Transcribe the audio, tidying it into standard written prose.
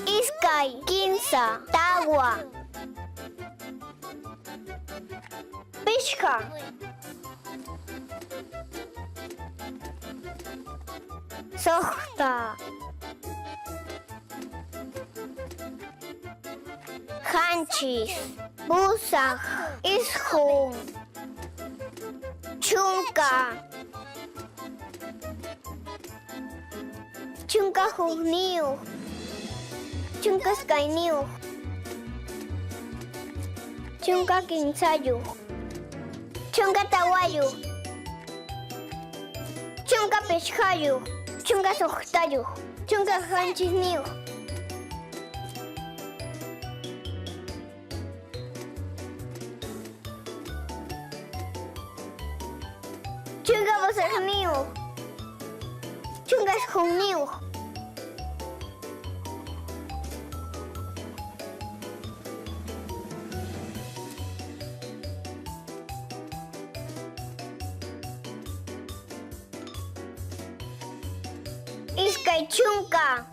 Iskay, Kimsa, Tawa, Pichqa, Suqta, Qanchis, Pusaq, Isqun, Chunka, Chunka Hukniyuq, Chunka Iskayniyuq, Chunka Kimsayuq, Chunka Tawayuq, Chunka Pichqayuq, Chunka Suqtayuq, Chunka Qanchisniyuq, Chunka Pusaqniyuq, Chunka Isqunniyuq, Iskay Chunka.